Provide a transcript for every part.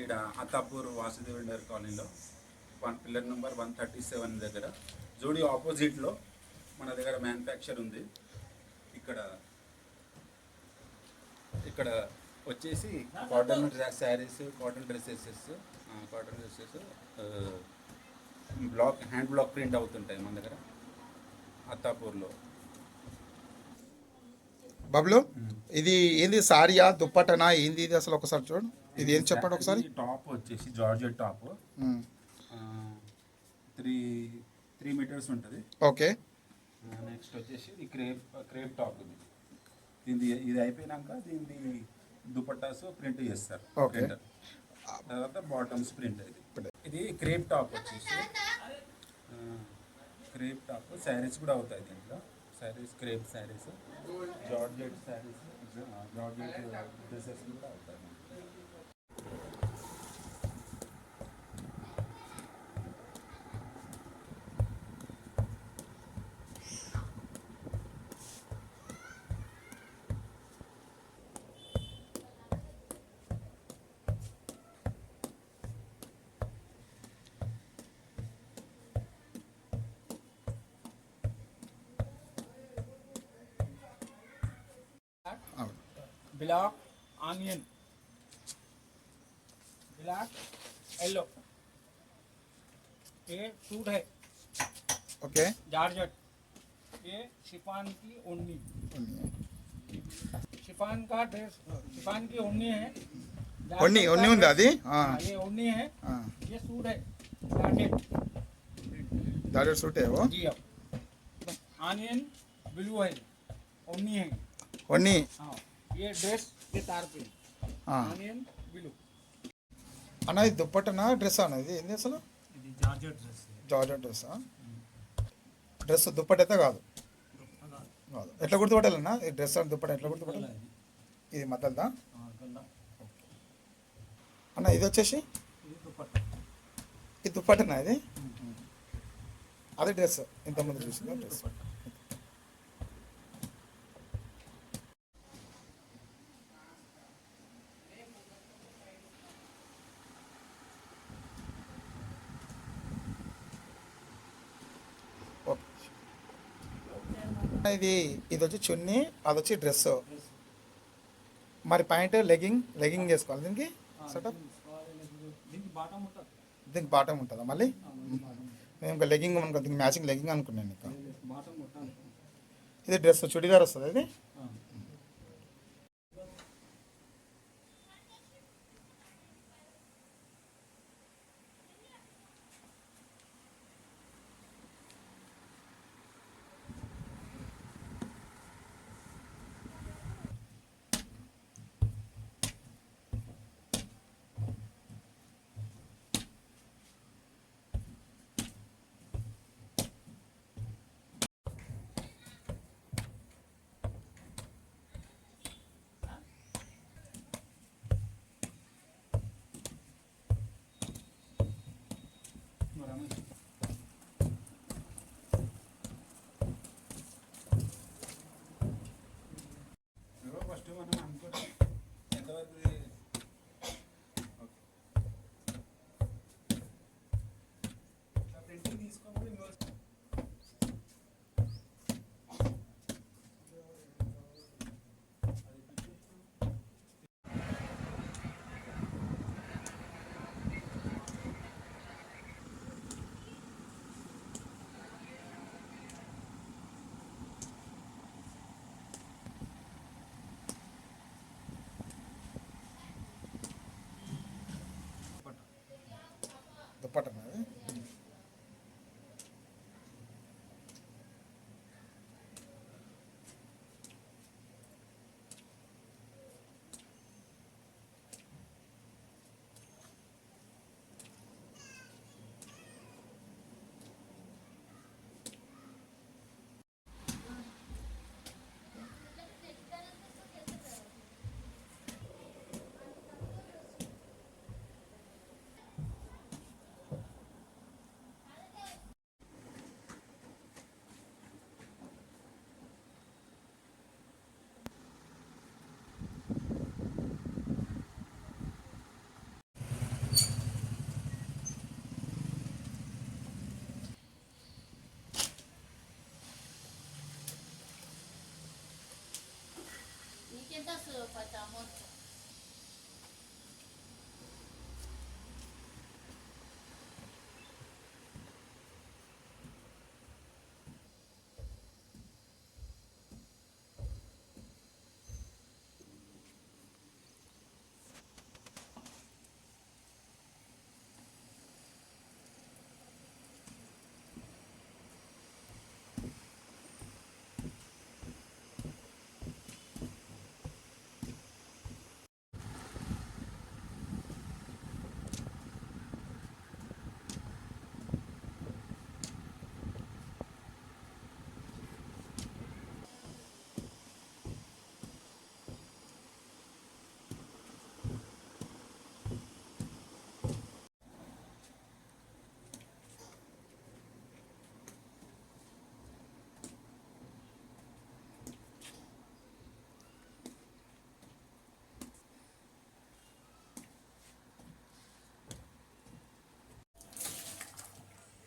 ఈడ అత్తాపూర్ వాసుదేవ్ నగర్ కాలనీలో pillar number 137 దగ్గర జోడి ఆపోజిట్లో మన దగ్గర మ్యానుఫ్యాక్చర్ ఉంది. ఇక్కడ ఇక్కడ వచ్చేసి cotton saris, cotton dresses hand black print అవుతుంటాయి మన దగ్గర అత్తాపూర్లో. బబ్లు, ఇది ఏంది? సారియా, దుప్పటనా, ఏంది ఇది అసలు? ఒకసారి చూడు, ఇది ఏం చెప్పండి ఒకసారి. టాప్ వచ్చేసి జార్జెట్ టాప్, 3 మీటర్స్ ఉంటుంది. ఓకే. నెక్స్ట్ వచ్చేసి ఇది క్రేప్ టాప్. ఇది అయిపోయినాక దీన్ని దుపట్టాస్ ప్రింట్ చేస్తారు. ఓకే. తర్వాత బాటమ్స్ ప్రింట్. ఇది క్రేప్ టాప్ వచ్చేసి క్రేప్ టాప్ శారీస్ కూడా అవుతాయి దీంట్లో. Saris, crepe saris, georgette saris, georgette dresses కూడా అవుతాయి. ब्लैक ऑनियन, ब्लैक येलो, ये सूट है। ఓకే. जॉर्जेट, ये शिफॉन की ओढ़नी, शिफॉन का ड्रेस, शिफॉन की ओढ़नी है। ओढ़नी ఉంది అది. ये ओढ़नी है। ये सूट है जॉर्जेट, జార్జెట్ సూట్ है वो जी। अब ऑनियन ब्लू है, ओढ़नी है। ఓన్ని. हाँ, ये ड्रेस के तार पे ऑनियन ब्लू। అన్న, ఇది దుప్పటనా డ్రెస్ అన్న? ఇది ఏంది అసలు? ఇది జార్జెట్ డ్రెస్. జార్జెట్ డ్రెస్సా? డ్రెస్ దుప్పట అయితే కాదు. కాదు. ఎట్లా గుర్తుపట్టాలన్నా ఈ డ్రెస్ అని దుప్పట ఎట్లా గుర్తుపట్టాలి? ఇది మద్దల్దా అన్న? ఇది వచ్చేసి ఇది దుప్పటనా? ఇది అదే డ్రెస్ ఇంతకుముందు చూసిందా డ్రెస్? ఇది ఇది వచ్చి చున్నీ, అది వచ్చి డ్రెస్. మరి పాయింట్ లెగ్గింగ్ చేసుకోవాలి దీనికి సెటప్. దీనికి బాటమ్ ఉంటుందా మళ్ళీ? నేను ఇంకా లెగ్గింగ్ అనుకో, దీనికి మ్యాచింగ్ లెగ్గింగ్ అనుకున్నాను. ఇంకా ఇది డ్రెస్ చుడిదార్ వస్తుంది ఇది. ఫస్ట్ మనం అనుకోండి ఎంతవరకు ప్రింటింగ్ తీసుకోవాలి. దుప్పటనా అది?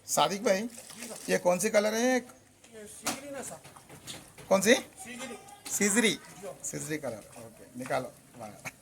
सादिक भाई, ये कौन सी कलर है? ये सीगरी ना सर, कौन सी? सीगरी। सीजरी। सीजरी कलर, ओके, निकालो बाहर।